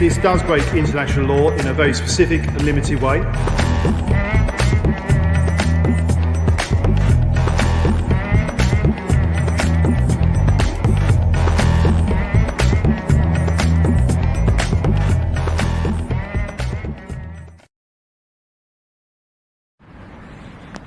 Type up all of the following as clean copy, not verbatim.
this does break international law in a very specific and limited way.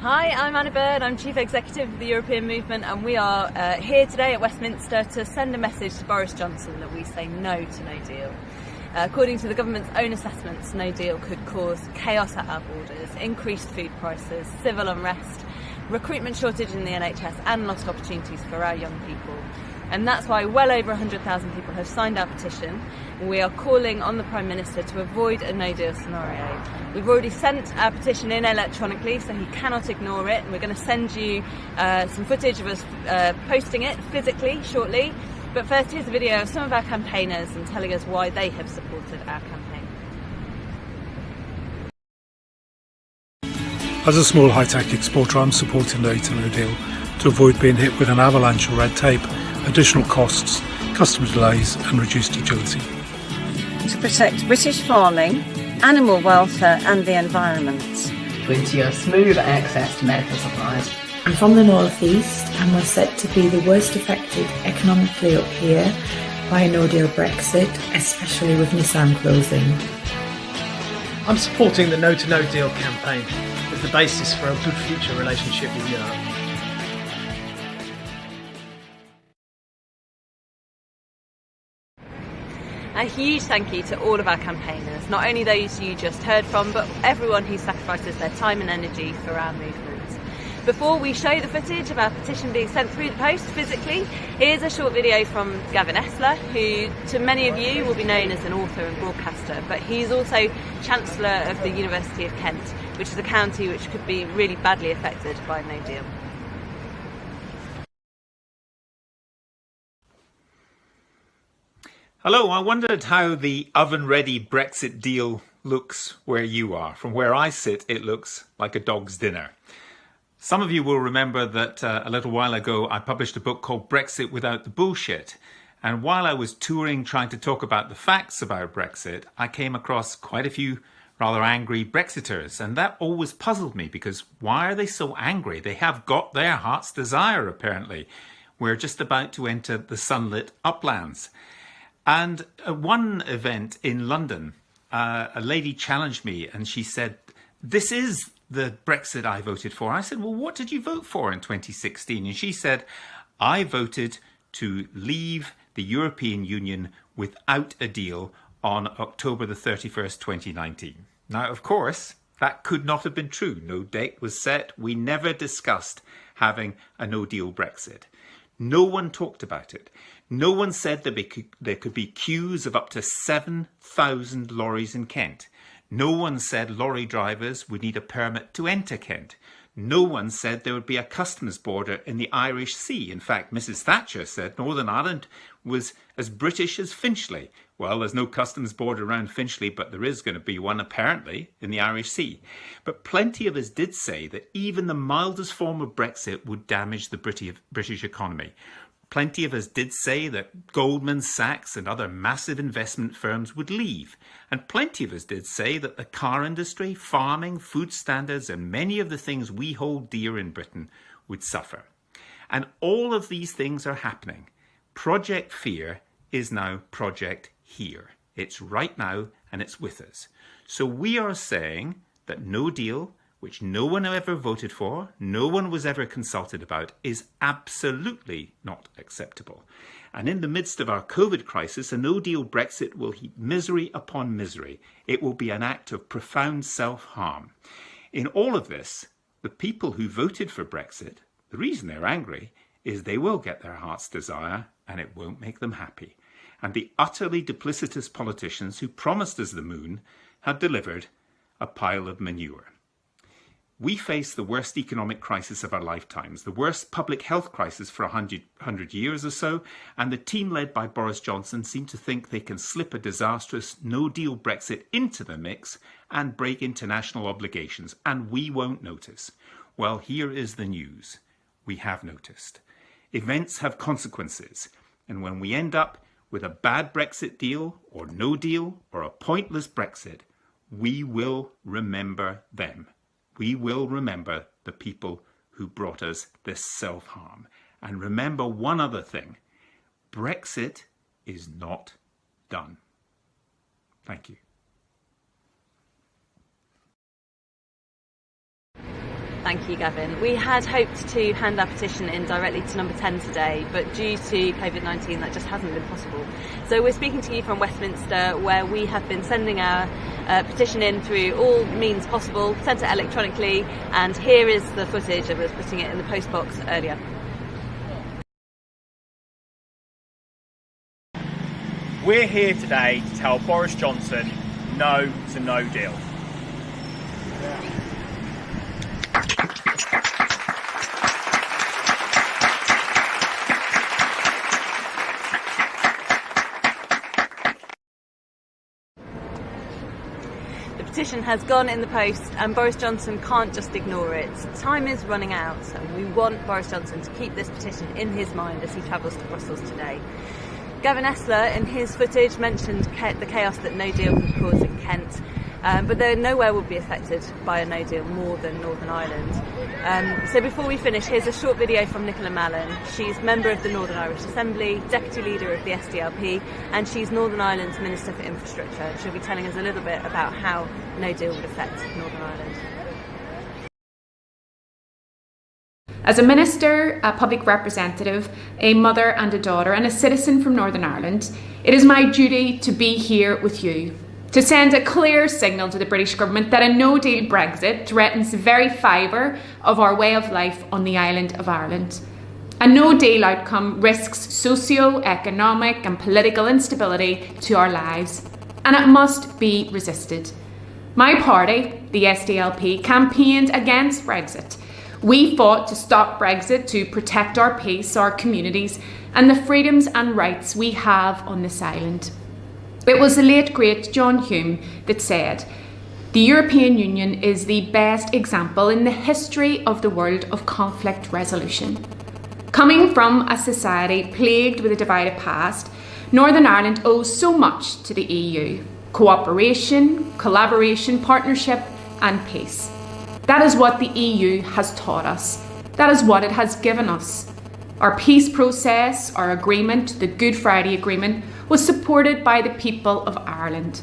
Hi, I'm Anna Bird, I'm Chief Executive of the European Movement, and we are here today at Westminster to send a message to Boris Johnson that we say no to no deal. According to the government's own assessments, no deal could cause chaos at our borders, increased food prices, civil unrest, recruitment shortage in the NHS and lost opportunities for our young people. And that's why well over 100,000 people have signed our petition. We are calling on the Prime Minister to avoid a no-deal scenario. We've already sent our petition in electronically, so he cannot ignore it. And we're going to send you some footage of us posting it physically shortly. But first, here's a video of some of our campaigners and telling us why they have supported our campaign. As a small high-tech exporter, I'm supporting no to no deal to avoid being hit with an avalanche of red tape, additional costs, customer delays and reduced agility. To protect British farming, animal welfare and the environment. To ensure smooth access to medical supplies. I'm from the North East and we're set to be the worst affected economically up here by a no-deal Brexit, especially with Nissan closing. I'm supporting the No to No Deal campaign as the basis for a good future relationship with Europe. A huge thank you to all of our campaigners, not only those you just heard from, but everyone who sacrifices their time and energy for our movement. Before we show the footage of our petition being sent through the post physically, here's a short video from Gavin Esler, who to many of you will be known as an author and broadcaster, but he's also Chancellor of the University of Kent, which is a county which could be really badly affected by no deal. Hello, I wondered how the oven-ready Brexit deal looks where you are. From where I sit, it looks like a dog's dinner. Some of you will remember that a little while ago I published a book called Brexit Without the Bullshit. And while I was touring trying to talk about the facts about Brexit, I came across quite a few rather angry Brexiters. And that always puzzled me because why are they so angry? They have got their heart's desire, apparently. We're just about to enter the sunlit uplands. And at one event in London, a lady challenged me and she said, "This is the Brexit I voted for." I said, "Well, what did you vote for in 2016? And she said, "I voted to leave the European Union without a deal on October the 31st, 2019. Now, of course, that could not have been true. No date was set. We never discussed having a no-deal Brexit. No one talked about it. No one said that there could be queues of up to 7,000 lorries in Kent. No one said lorry drivers would need a permit to enter Kent. No one said there would be a customs border in the Irish Sea. In fact, Mrs. Thatcher said Northern Ireland was as British as Finchley. Well, there's no customs border around Finchley, but there is going to be one apparently in the Irish Sea. But plenty of us did say that even the mildest form of Brexit would damage the British economy. Plenty of us did say that Goldman Sachs and other massive investment firms would leave. And plenty of us did say that the car industry, farming, food standards, and many of the things we hold dear in Britain would suffer. And all of these things are happening. Project Fear is now Project Here. It's right now and it's with us. So we are saying that no deal, which no one ever voted for, no one was ever consulted about, is absolutely not acceptable. And in the midst of our COVID crisis, a no-deal Brexit will heap misery upon misery. It will be an act of profound self-harm. In all of this, the people who voted for Brexit, the reason they're angry is they will get their heart's desire and it won't make them happy. And the utterly duplicitous politicians who promised us the moon have delivered a pile of manure. We face the worst economic crisis of our lifetimes, the worst public health crisis for 100 years or so, and the team led by Boris Johnson seem to think they can slip a disastrous no-deal Brexit into the mix and break international obligations, and we won't notice. Well, here is the news. We have noticed. Events have consequences, and when we end up with a bad Brexit deal or no deal or a pointless Brexit, we will remember them. We will remember the people who brought us this self-harm. And remember one other thing. Brexit is not done. Thank you. Thank you, Gavin. We had hoped to hand our petition in directly to number 10 today, but due to COVID-19 that just hasn't been possible. So we're speaking to you from Westminster, where we have been sending our petition in through all means possible, sent it electronically, and here is the footage of us putting it in the post box earlier. We're here today to tell Boris Johnson no to no deal. The petition has gone in the post and Boris Johnson can't just ignore it. Time is running out and we want Boris Johnson to keep this petition in his mind as he travels to Brussels today. Gavin Essler in his footage mentioned the chaos that no deal could cause in Kent, but there nowhere will be affected by a no deal more than Northern Ireland. So before we finish, here's a short video from Nicola Mallon. She's member of the Northern Irish Assembly, deputy leader of the SDLP, and she's Northern Ireland's Minister for Infrastructure. She'll be telling us a little bit about how no deal would affect Northern Ireland. As a minister, a public representative, a mother and a daughter, and a citizen from Northern Ireland, it is my duty to be here with you, to send a clear signal to the British government that a no-deal Brexit threatens the very fibre of our way of life on the island of Ireland. A no-deal outcome risks socio-economic and political instability to our lives, and it must be resisted. My party, the SDLP, campaigned against Brexit. We fought to stop Brexit to protect our peace, our communities, and the freedoms and rights we have on this island. It was the late great John Hume that said, "The European Union is the best example in the history of the world of conflict resolution." Coming from a society plagued with a divided past, Northern Ireland owes so much to the EU: cooperation, collaboration, partnership, and peace. That is what the EU has taught us. That is what it has given us. Our peace process, our agreement, the Good Friday Agreement, was supported by the people of Ireland.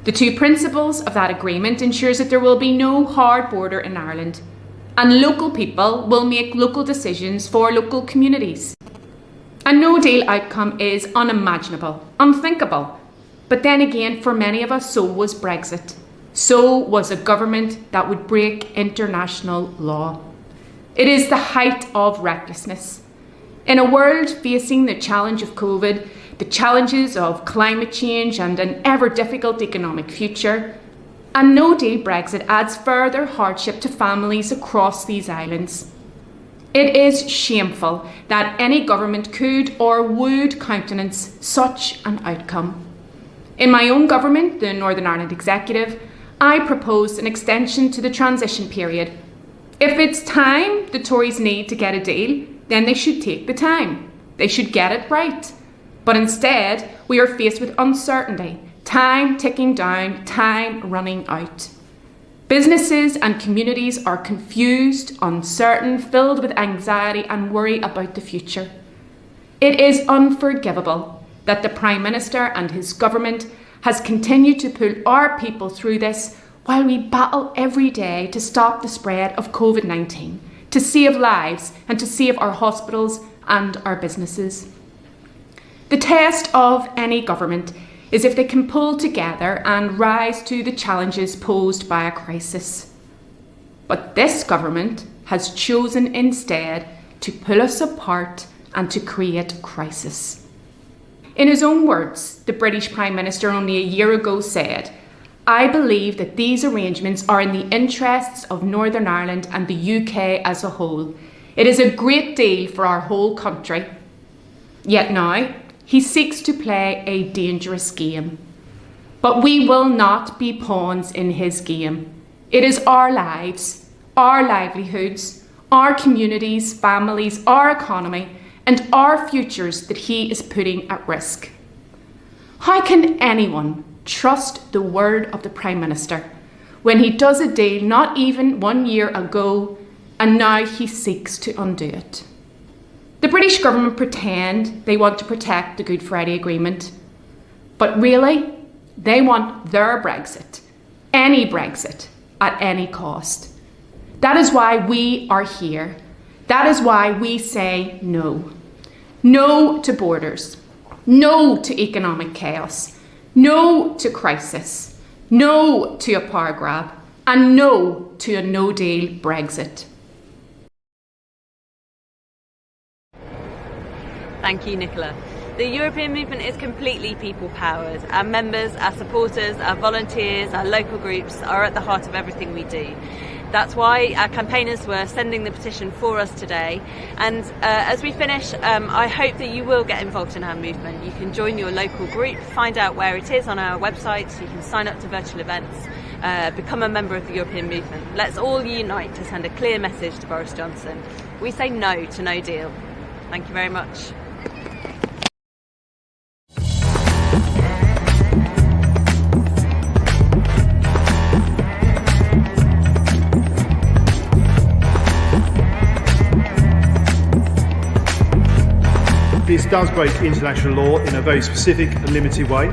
The two principles of that agreement ensures that there will be no hard border in Ireland, and local people will make local decisions for local communities. A no-deal outcome is unimaginable, unthinkable. But then again, for many of us, so was Brexit. So was a government that would break international law. It is the height of recklessness. In a world facing the challenge of COVID, the challenges of climate change and an ever difficult economic future, a no-deal Brexit adds further hardship to families across these islands. It is shameful that any government could or would countenance such an outcome. In my own government, the Northern Ireland Executive, I proposed an extension to the transition period. If it's time the Tories need to get a deal, then they should take the time. They should get it right. But instead, we are faced with uncertainty, time ticking down, time running out. Businesses and communities are confused, uncertain, filled with anxiety and worry about the future. It is unforgivable that the Prime Minister and his government has continued to pull our people through this while we battle every day to stop the spread of COVID-19, to save lives and to save our hospitals and our businesses. The test of any government is if they can pull together and rise to the challenges posed by a crisis. But this government has chosen instead to pull us apart and to create crisis. In his own words, the British Prime Minister only a year ago said, "I believe that these arrangements are in the interests of Northern Ireland and the UK as a whole. It is a great deal for our whole country." Yet now, he seeks to play a dangerous game. But we will not be pawns in his game. It is our lives, our livelihoods, our communities, families, our economy, and our futures that he is putting at risk. How can anyone trust the word of the Prime Minister when he does a deal not even 1 year ago and now he seeks to undo it? The British government pretend they want to protect the Good Friday Agreement, but really they want their Brexit, any Brexit, at any cost. That is why we are here. That is why we say no. No to borders. No to economic chaos. No to crisis. No to a power grab. And no to a no-deal Brexit. Thank you, Nicola. The European movement is completely people-powered. Our members, our supporters, our volunteers, our local groups are at the heart of everything we do. That's why our campaigners were sending the petition for us today. And as we finish, I hope that you will get involved in our movement. You can join your local group, find out where it is on our website. You can sign up to virtual events, become a member of the European movement. Let's all unite to send a clear message to Boris Johnson. We say no to no deal. Thank you very much. This does break international law in a very specific and limited way.